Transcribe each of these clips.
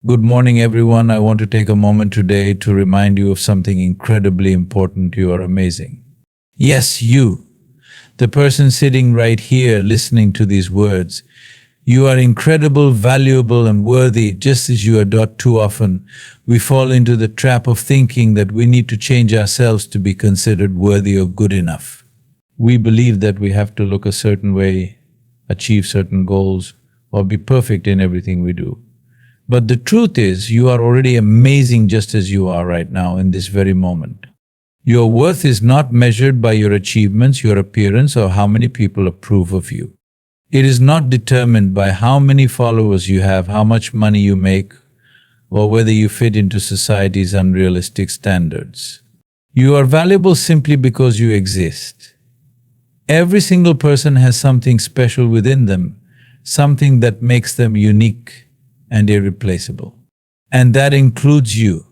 Good morning, everyone. I want to take a moment today to remind you of something incredibly important. You are amazing. Yes, you, the person sitting right here listening to these words. You are incredible, valuable, and worthy, just as you are. Too often, we fall into the trap of thinking that we need to change ourselves to be considered worthy or good enough. We believe that we have to look a certain way, achieve certain goals, or be perfect in everything we do. But the truth is, you are already amazing just as you are right now in this very moment. Your worth is not measured by your achievements, your appearance, or how many people approve of you. It is not determined by how many followers you have, how much money you make, or whether you fit into society's unrealistic standards. You are valuable simply because you exist. Every single person has something special within them, something that makes them unique and irreplaceable. And that includes you.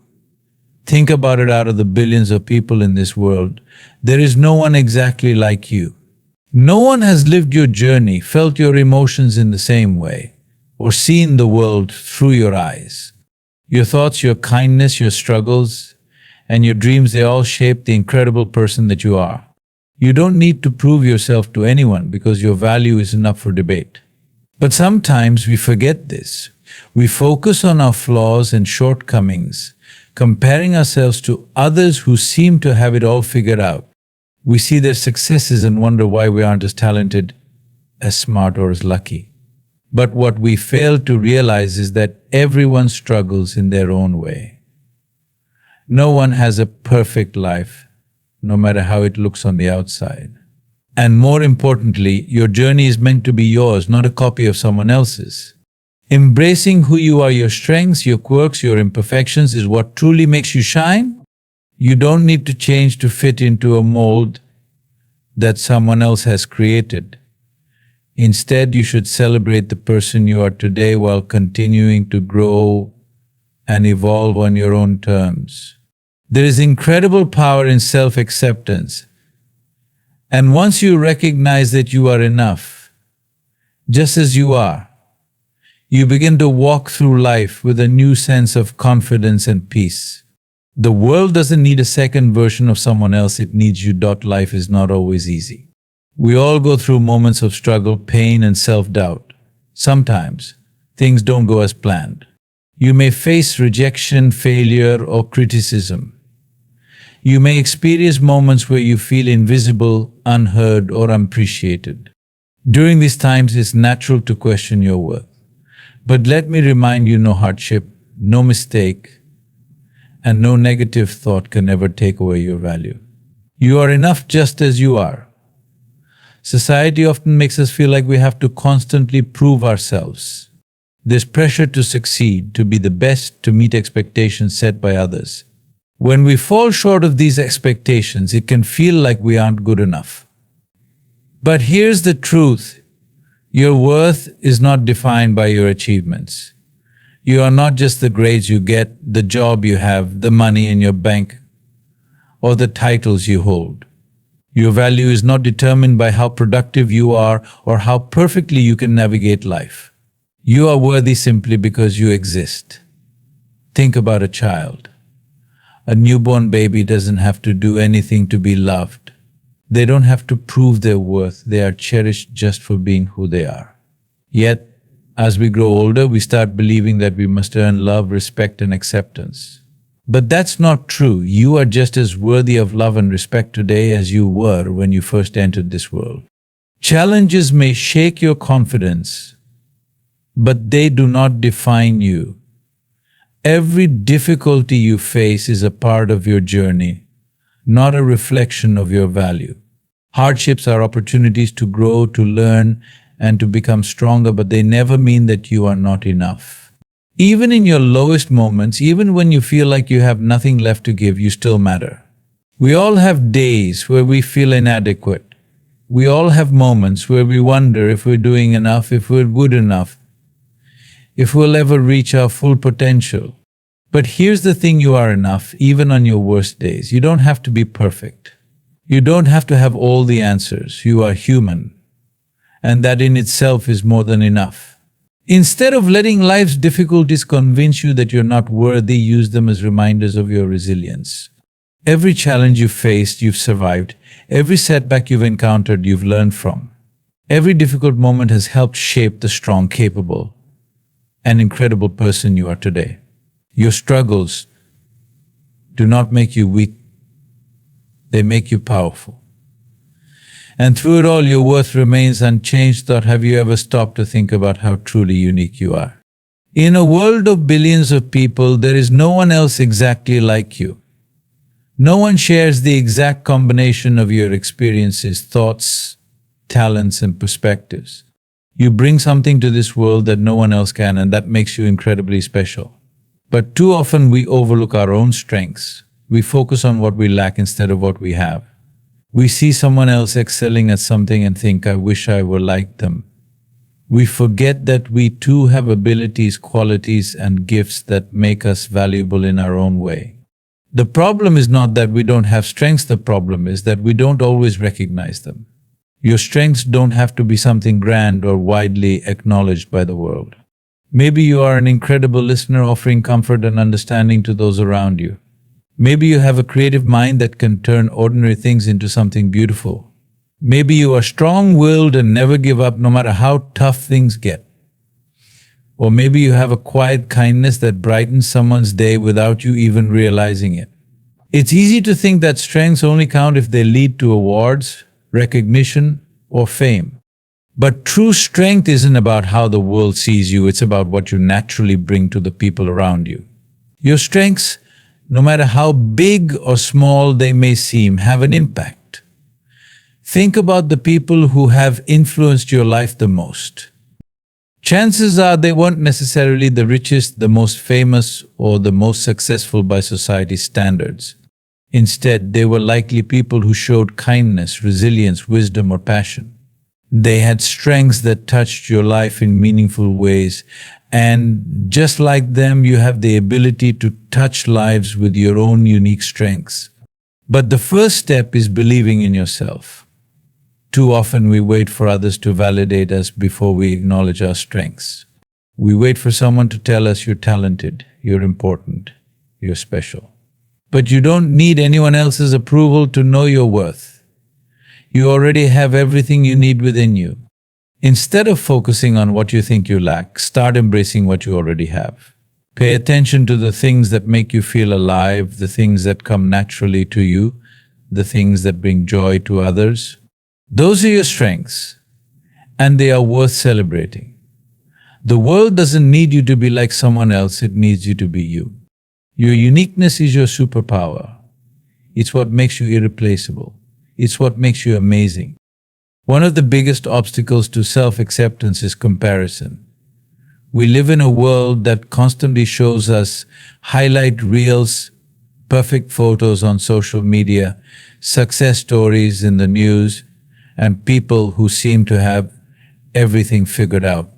Think about it. Out of the billions of people in this world, there is no one exactly like you. No one has lived your journey, felt your emotions in the same way, or seen the world through your eyes. Your thoughts, your kindness, your struggles, and your dreams, they all shape the incredible person that you are. You don't need to prove yourself to anyone because your value isn't up for debate. But sometimes we forget this. We focus on our flaws and shortcomings, comparing ourselves to others who seem to have it all figured out. We see their successes and wonder why we aren't as talented, as smart, or as lucky. But what we fail to realize is that everyone struggles in their own way. No one has a perfect life, no matter how it looks on the outside. And more importantly, your journey is meant to be yours, not a copy of someone else's. Embracing who you are, your strengths, your quirks, your imperfections, is what truly makes you shine. You don't need to change to fit into a mold that someone else has created. Instead, you should celebrate the person you are today while continuing to grow and evolve on your own terms. There is incredible power in self-acceptance. And once you recognize that you are enough, just as you are, you begin to walk through life with a new sense of confidence and peace. The world doesn't need a second version of someone else, it needs you. Life is not always easy. We all go through moments of struggle, pain, and self-doubt. Sometimes things don't go as planned. You may face rejection, failure, or criticism. You may experience moments where you feel invisible, unheard, or unappreciated. During these times, it's natural to question your worth. But let me remind you, no hardship, no mistake, and no negative thought can ever take away your value. You are enough just as you are. Society often makes us feel like we have to constantly prove ourselves. There's pressure to succeed, to be the best, to meet expectations set by others. When we fall short of these expectations, it can feel like we aren't good enough. But here's the truth. Your worth is not defined by your achievements. You are not just the grades you get, the job you have, the money in your bank, or the titles you hold. Your value is not determined by how productive you are or how perfectly you can navigate life. You are worthy simply because you exist. Think about a child. A newborn baby doesn't have to do anything to be loved. They don't have to prove their worth. They are cherished just for being who they are. Yet, as we grow older, we start believing that we must earn love, respect, and acceptance. But that's not true. You are just as worthy of love and respect today as you were when you first entered this world. Challenges may shake your confidence, but they do not define you. Every difficulty you face is a part of your journey, not a reflection of your value. Hardships are opportunities to grow, to learn, and to become stronger, but they never mean that you are not enough. Even in your lowest moments, even when you feel like you have nothing left to give, you still matter. We all have days where we feel inadequate. We all have moments where we wonder if we're doing enough, if we're good enough, if we'll ever reach our full potential. But here's the thing, you are enough, even on your worst days. You don't have to be perfect. You don't have to have all the answers. You are human. And that in itself is more than enough. Instead of letting life's difficulties convince you that you're not worthy, use them as reminders of your resilience. Every challenge you've faced, you've survived. Every setback you've encountered, you've learned from. Every difficult moment has helped shape the strong, capable, and incredible person you are today. Your struggles do not make you weak, they make you powerful. And through it all, your worth remains unchanged. Thought, have you ever stopped to think about how truly unique you are? In a world of billions of people, there is no one else exactly like you. No one shares the exact combination of your experiences, thoughts, talents, and perspectives. You bring something to this world that no one else can, and that makes you incredibly special. But too often we overlook our own strengths. We focus on what we lack instead of what we have. We see someone else excelling at something and think, I wish I were like them. We forget that we too have abilities, qualities, and gifts that make us valuable in our own way. The problem is not that we don't have strengths, the problem is that we don't always recognize them. Your strengths don't have to be something grand or widely acknowledged by the world. Maybe you are an incredible listener, offering comfort and understanding to those around you. Maybe you have a creative mind that can turn ordinary things into something beautiful. Maybe you are strong-willed and never give up no matter how tough things get. Or maybe you have a quiet kindness that brightens someone's day without you even realizing it. It's easy to think that strengths only count if they lead to awards, recognition, or fame. But true strength isn't about how the world sees you, it's about what you naturally bring to the people around you. Your strengths, no matter how big or small they may seem, have an impact. Think about the people who have influenced your life the most. Chances are they weren't necessarily the richest, the most famous, or the most successful by society's standards. Instead, they were likely people who showed kindness, resilience, wisdom, or passion. They had strengths that touched your life in meaningful ways, and just like them, you have the ability to touch lives with your own unique strengths. But the first step is believing in yourself. Too often we wait for others to validate us before we acknowledge our strengths. We wait for someone to tell us you're talented, you're important, you're special. But you don't need anyone else's approval to know your worth. You already have everything you need within you. Instead of focusing on what you think you lack, start embracing what you already have. Pay attention to the things that make you feel alive, the things that come naturally to you, the things that bring joy to others. Those are your strengths, and they are worth celebrating. The world doesn't need you to be like someone else, it needs you to be you. Your uniqueness is your superpower. It's what makes you irreplaceable. It's what makes you amazing. One of the biggest obstacles to self-acceptance is comparison. We live in a world that constantly shows us highlight reels, perfect photos on social media, success stories in the news, and people who seem to have everything figured out.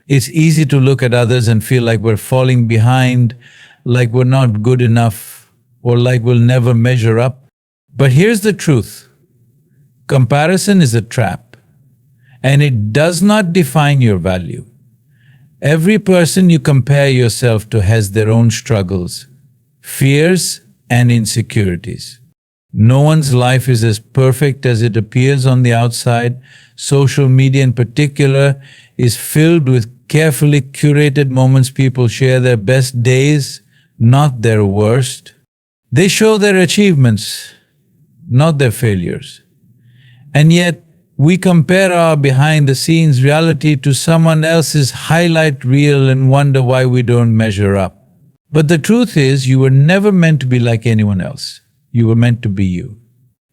It's easy to look at others and feel like we're falling behind, like we're not good enough, or like we'll never measure up. But here's the truth. Comparison is a trap, and it does not define your value. Every person you compare yourself to has their own struggles, fears, and insecurities. No one's life is as perfect as it appears on the outside. Social media in particular is filled with carefully curated moments. People share their best days, not their worst. They show their achievements, not their failures. And yet, we compare our behind-the-scenes reality to someone else's highlight reel and wonder why we don't measure up. But the truth is, you were never meant to be like anyone else. You were meant to be you.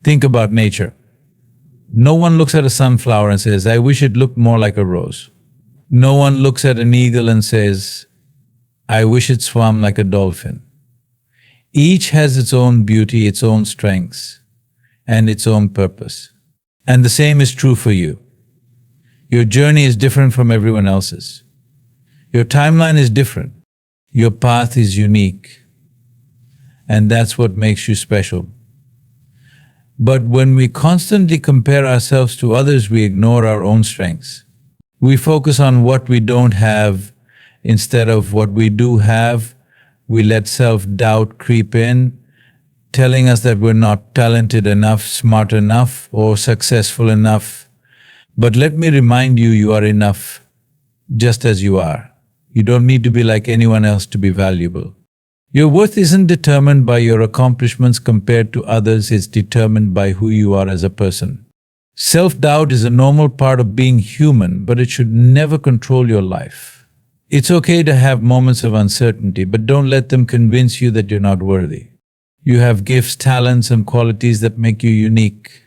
Think about nature. No one looks at a sunflower and says, I wish it looked more like a rose. No one looks at an eagle and says, I wish it swam like a dolphin. Each has its own beauty, its own strengths, and its own purpose. And the same is true for you. Your journey is different from everyone else's. Your timeline is different. Your path is unique. And that's what makes you special. But when we constantly compare ourselves to others, we ignore our own strengths. We focus on what we don't have instead of what we do have. We let self-doubt creep in, telling us that we're not talented enough, smart enough, or successful enough. But let me remind you, you are enough just as you are. You don't need to be like anyone else to be valuable. Your worth isn't determined by your accomplishments compared to others, it's determined by who you are as a person. Self-doubt is a normal part of being human, but it should never control your life. It's okay to have moments of uncertainty, but don't let them convince you that you're not worthy. You have gifts, talents, and qualities that make you unique.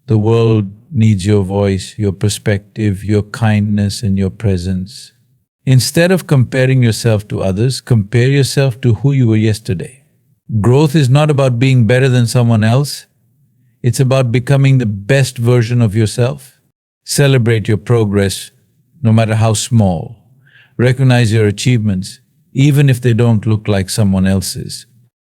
The world needs your voice, your perspective, your kindness, and your presence. Instead of comparing yourself to others, compare yourself to who you were yesterday. Growth is not about being better than someone else. It's about becoming the best version of yourself. Celebrate your progress, no matter how small. Recognize your achievements, even if they don't look like someone else's.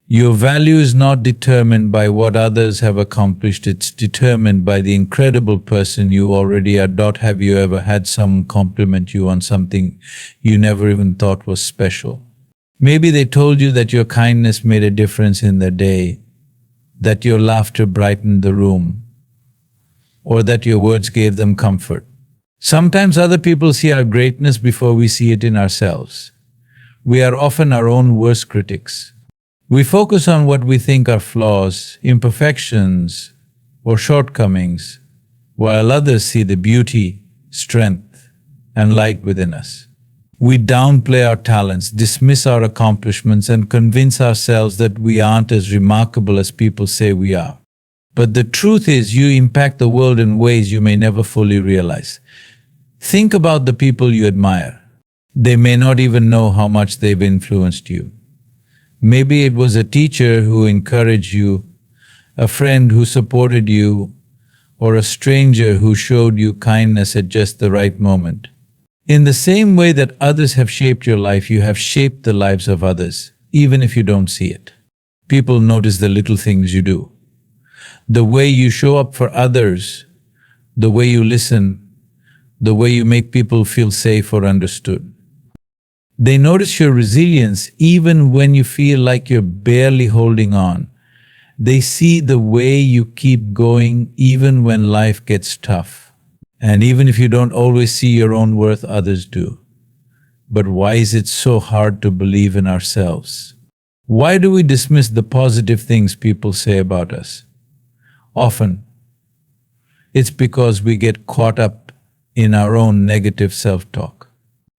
Your value is not determined by what others have accomplished, it's determined by the incredible person you already are. Have you ever had someone compliment you on something you never even thought was special? Maybe they told you that your kindness made a difference in their day, that your laughter brightened the room, or that your words gave them comfort. Sometimes other people see our greatness before we see it in ourselves. We are often our own worst critics. We focus on what we think are flaws, imperfections, or shortcomings, while others see the beauty, strength, and light within us. We downplay our talents, dismiss our accomplishments, and convince ourselves that we aren't as remarkable as people say we are. But the truth is, you impact the world in ways you may never fully realize. Think about the people you admire. They may not even know how much they've influenced you. Maybe it was a teacher who encouraged you, a friend who supported you, or a stranger who showed you kindness at just the right moment. In the same way that others have shaped your life, you have shaped the lives of others, even if you don't see it. People notice the little things you do. The way you show up for others, the way you listen, the way you make people feel safe or understood. They notice your resilience even when you feel like you're barely holding on. They see the way you keep going even when life gets tough. And even if you don't always see your own worth, others do. But why is it so hard to believe in ourselves? Why do we dismiss the positive things people say about us? Often, it's because we get caught up in our own negative self-talk.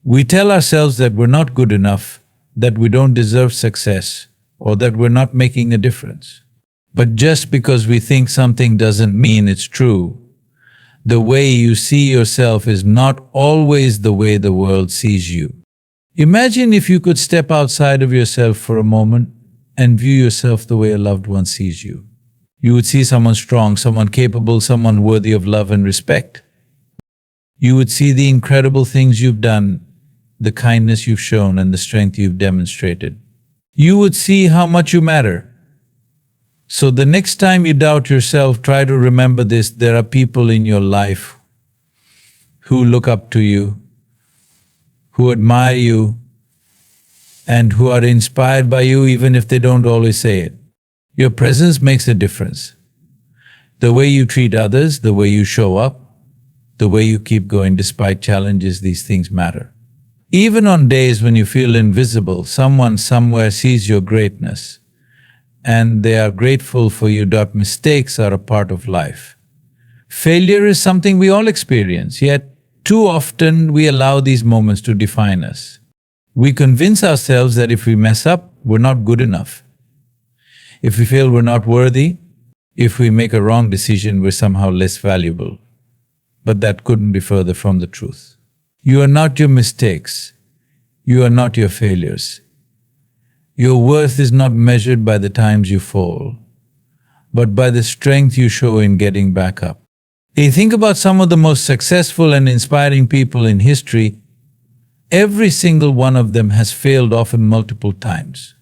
We tell ourselves that we're not good enough, that we don't deserve success, or that we're not making a difference. But just because we think something doesn't mean it's true. The way you see yourself is not always the way the world sees you. Imagine if you could step outside of yourself for a moment and view yourself the way a loved one sees you. You would see someone strong, someone capable, someone worthy of love and respect. You would see the incredible things you've done, the kindness you've shown, and the strength you've demonstrated. You would see how much you matter. So the next time you doubt yourself, try to remember this: there are people in your life who look up to you, who admire you, and who are inspired by you even if they don't always say it. Your presence makes a difference. The way you treat others, the way you show up, the way you keep going despite challenges, these things matter. Even on days when you feel invisible, someone somewhere sees your greatness, and they are grateful for you. Mistakes are a part of life. Failure is something we all experience, yet too often we allow these moments to define us. We convince ourselves that if we mess up, we're not good enough. If we fail, we're not worthy. If we make a wrong decision, we're somehow less valuable. But that couldn't be further from the truth. You are not your mistakes. You are not your failures. Your worth is not measured by the times you fall, but by the strength you show in getting back up. Hey, think about some of the most successful and inspiring people in history. Every single one of them has failed, often multiple times.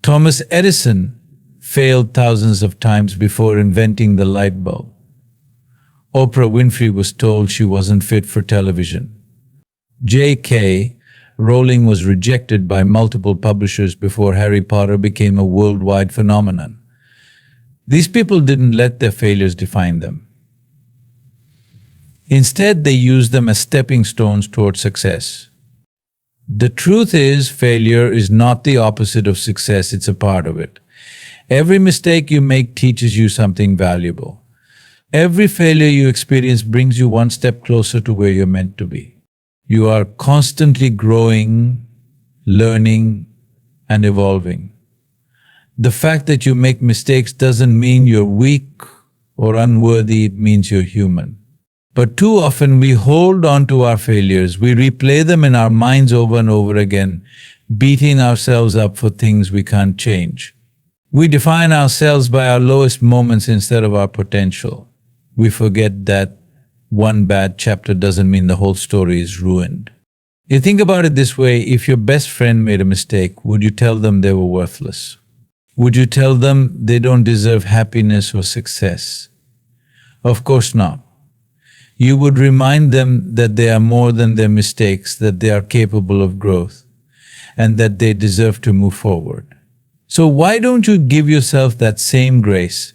Thomas Edison failed thousands of times before inventing the light bulb. Oprah Winfrey was told she wasn't fit for television. J.K. Rowling was rejected by multiple publishers before Harry Potter became a worldwide phenomenon. These people didn't let their failures define them. Instead, they used them as stepping stones toward success. The truth is, failure is not the opposite of success, it's a part of it. Every mistake you make teaches you something valuable. Every failure you experience brings you one step closer to where you're meant to be. You are constantly growing, learning, and evolving. The fact that you make mistakes doesn't mean you're weak or unworthy, it means you're human. But too often we hold on to our failures, we replay them in our minds over and over again, beating ourselves up for things we can't change. We define ourselves by our lowest moments instead of our potential. We forget that one bad chapter doesn't mean the whole story is ruined. You think about it this way, if your best friend made a mistake, would you tell them they were worthless? Would you tell them they don't deserve happiness or success? Of course not. You would remind them that they are more than their mistakes, that they are capable of growth, and that they deserve to move forward. So why don't you give yourself that same grace?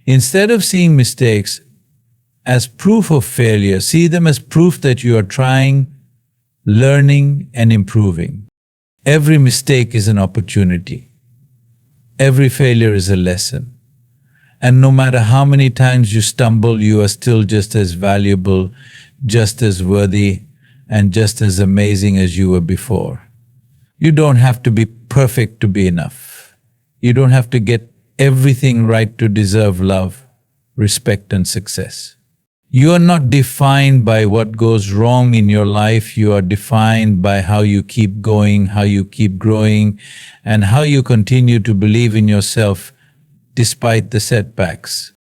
Instead of seeing mistakes as proof of failure, see them as proof that you are trying, learning, and improving. Every mistake is an opportunity. Every failure is a lesson. And no matter how many times you stumble, you are still just as valuable, just as worthy, and just as amazing as you were before. You don't have to be perfect to be enough. You don't have to get everything right to deserve love, respect, and success. You are not defined by what goes wrong in your life. You are defined by how you keep going, how you keep growing, and how you continue to believe in yourself despite the setbacks.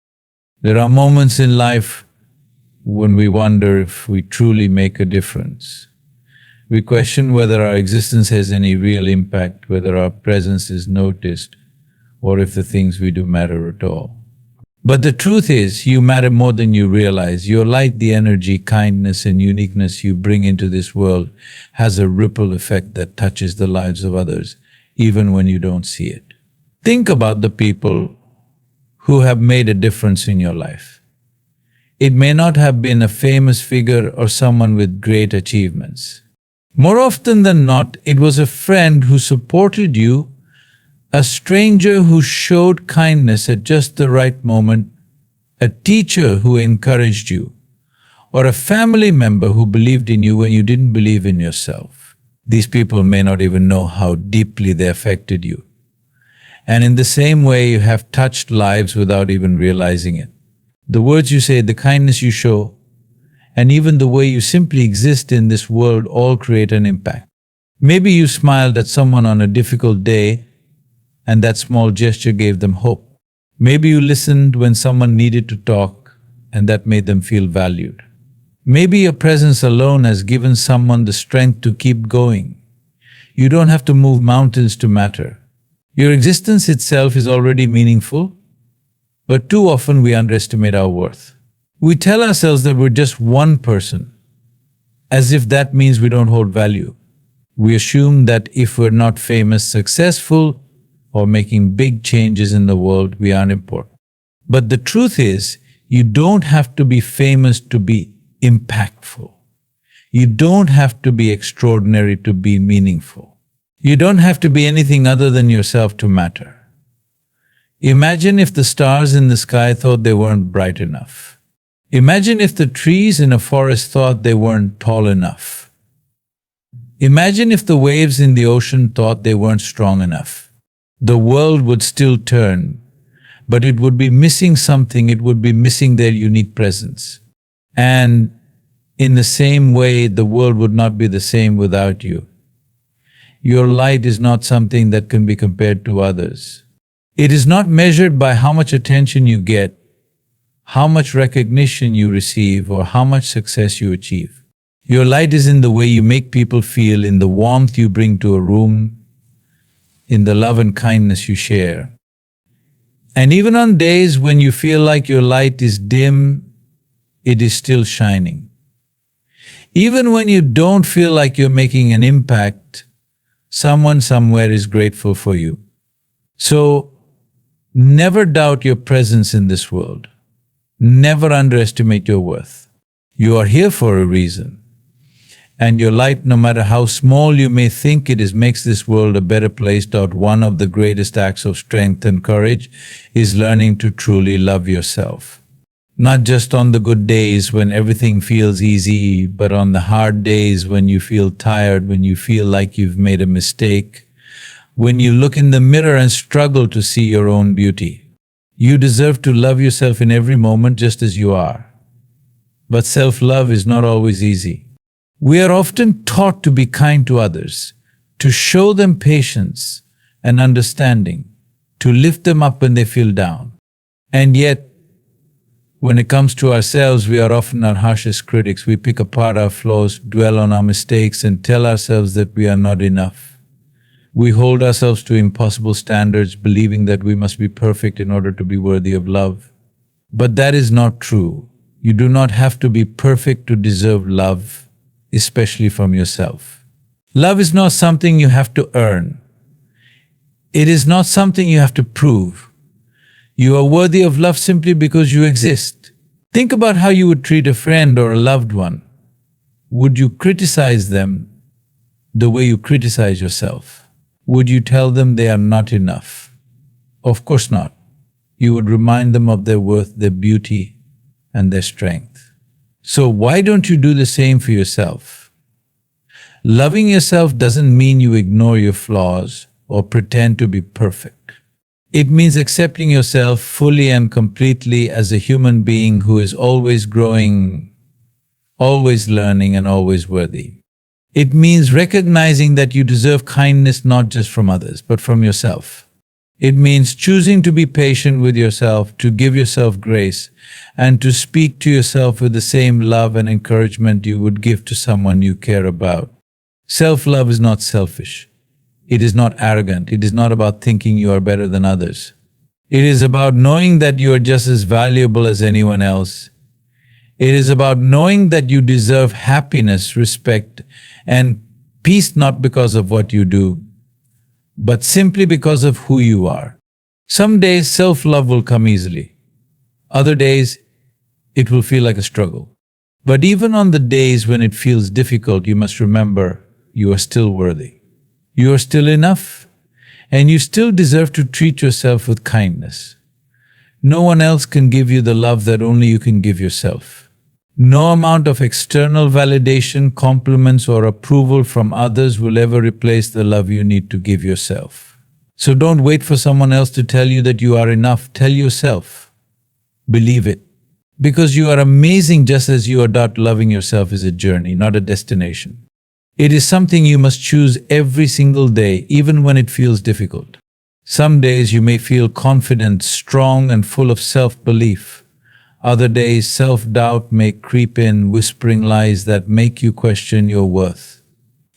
There are moments in life when we wonder if we truly make a difference. We question whether our existence has any real impact, whether our presence is noticed, or if the things we do matter at all. But the truth is, you matter more than you realize. Your light, the energy, kindness, and uniqueness you bring into this world has a ripple effect that touches the lives of others, even when you don't see it. Think about the people who have made a difference in your life. It may not have been a famous figure or someone with great achievements. More often than not, it was a friend who supported you, a stranger who showed kindness at just the right moment, a teacher who encouraged you, or a family member who believed in you when you didn't believe in yourself. These people may not even know how deeply they affected you. And in the same way, you have touched lives without even realizing it. The words you say, the kindness you show, and even the way you simply exist in this world all create an impact. Maybe you smiled at someone on a difficult day, and that small gesture gave them hope. Maybe you listened when someone needed to talk, and that made them feel valued. Maybe your presence alone has given someone the strength to keep going. You don't have to move mountains to matter. Your existence itself is already meaningful, but too often we underestimate our worth. We tell ourselves that we're just one person, as if that means we don't hold value. We assume that if we're not famous, successful, or making big changes in the world, we aren't important. But the truth is, you don't have to be famous to be impactful. You don't have to be extraordinary to be meaningful. You don't have to be anything other than yourself to matter. Imagine if the stars in the sky thought they weren't bright enough. Imagine if the trees in a forest thought they weren't tall enough. Imagine if the waves in the ocean thought they weren't strong enough. The world would still turn, but it would be missing something. It would be missing their unique presence. And in the same way, the world would not be the same without you. Your light is not something that can be compared to others. It is not measured by how much attention you get, how much recognition you receive, or how much success you achieve. Your light is in the way you make people feel, in the warmth you bring to a room, in the love and kindness you share. And even on days when you feel like your light is dim, it is still shining. Even when you don't feel like you're making an impact, someone somewhere is grateful for you. So never doubt your presence in this world. Never underestimate your worth. You are here for a reason. And your light, no matter how small you may think it is, makes this world a better place. One of the greatest acts of strength and courage is learning to truly love yourself. Not just on the good days when everything feels easy, but on the hard days when you feel tired, when you feel like you've made a mistake, when you look in the mirror and struggle to see your own beauty. You deserve to love yourself in every moment just as you are. But self-love is not always easy. We are often taught to be kind to others, to show them patience and understanding, to lift them up when they feel down. And yet, when it comes to ourselves, we are often our harshest critics. We pick apart our flaws, dwell on our mistakes, and tell ourselves that we are not enough. We hold ourselves to impossible standards, believing that we must be perfect in order to be worthy of love. But that is not true. You do not have to be perfect to deserve love, especially from yourself. Love is not something you have to earn. It is not something you have to prove. You are worthy of love simply because you exist. Think about how you would treat a friend or a loved one. Would you criticize them the way you criticize yourself? Would you tell them they are not enough? Of course not. You would remind them of their worth, their beauty, and their strength. So why don't you do the same for yourself? Loving yourself doesn't mean you ignore your flaws or pretend to be perfect. It means accepting yourself fully and completely as a human being who is always growing, always learning, and always worthy. It means recognizing that you deserve kindness not just from others, but from yourself. It means choosing to be patient with yourself, to give yourself grace, and to speak to yourself with the same love and encouragement you would give to someone you care about. Self-love is not selfish. It is not arrogant. It is not about thinking you are better than others. It is about knowing that you are just as valuable as anyone else. It is about knowing that you deserve happiness, respect, and peace not because of what you do, but simply because of who you are. Some days self-love will come easily. Other days it will feel like a struggle. But even on the days when it feels difficult, you must remember you are still worthy. You are still enough, and you still deserve to treat yourself with kindness. No one else can give you the love that only you can give yourself. No amount of external validation, compliments, or approval from others will ever replace the love you need to give yourself. So don't wait for someone else to tell you that you are enough. Tell yourself. Believe it. Because you are amazing just as you are. Loving yourself is a journey, not a destination. It is something you must choose every single day, even when it feels difficult. Some days you may feel confident, strong, and full of self-belief. Other days, self-doubt may creep in, whispering lies that make you question your worth.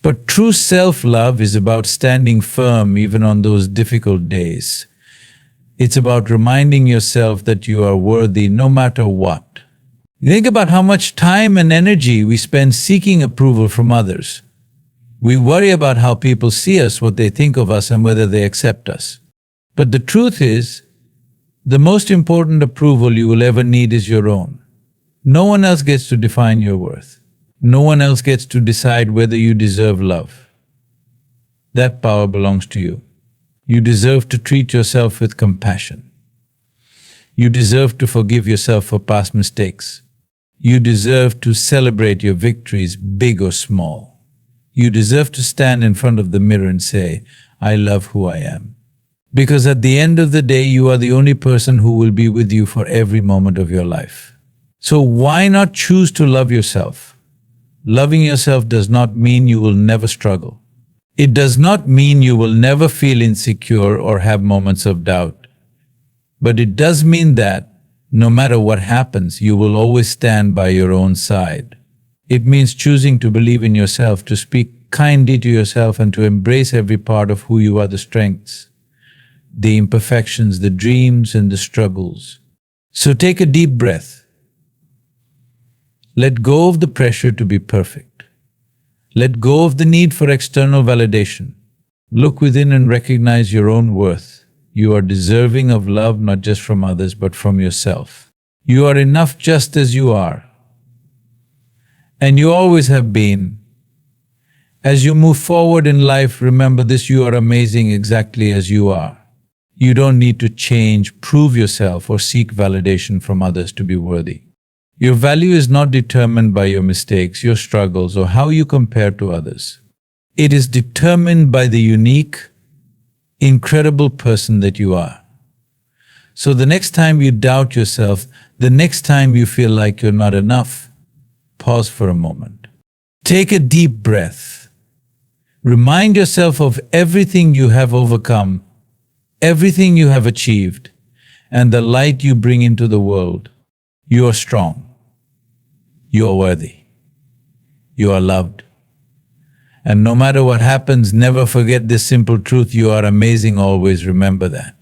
But true self-love is about standing firm even on those difficult days. It's about reminding yourself that you are worthy no matter what. Think about how much time and energy we spend seeking approval from others. We worry about how people see us, what they think of us, and whether they accept us. But the truth is, the most important approval you will ever need is your own. No one else gets to define your worth. No one else gets to decide whether you deserve love. That power belongs to you. You deserve to treat yourself with compassion. You deserve to forgive yourself for past mistakes. You deserve to celebrate your victories, big or small. You deserve to stand in front of the mirror and say, I love who I am. Because at the end of the day, you are the only person who will be with you for every moment of your life. So why not choose to love yourself? Loving yourself does not mean you will never struggle. It does not mean you will never feel insecure or have moments of doubt. But it does mean that, no matter what happens, you will always stand by your own side. It means choosing to believe in yourself, to speak kindly to yourself, and to embrace every part of who you are, the strengths, the imperfections, the dreams, and the struggles. So take a deep breath. Let go of the pressure to be perfect. Let go of the need for external validation. Look within and recognize your own worth. You are deserving of love not just from others but from yourself. You are enough just as you are. And you always have been. As you move forward in life, remember this: you are amazing exactly as you are. You don't need to change, prove yourself, or seek validation from others to be worthy. Your value is not determined by your mistakes, your struggles, or how you compare to others. It is determined by the unique, incredible person that you are. So the next time you doubt yourself, the next time you feel like you're not enough, pause for a moment. Take a deep breath. Remind yourself of everything you have overcome, everything you have achieved, and the light you bring into the world. You are strong. You are worthy. You are loved. And no matter what happens, never forget this simple truth: you are amazing. Always remember that.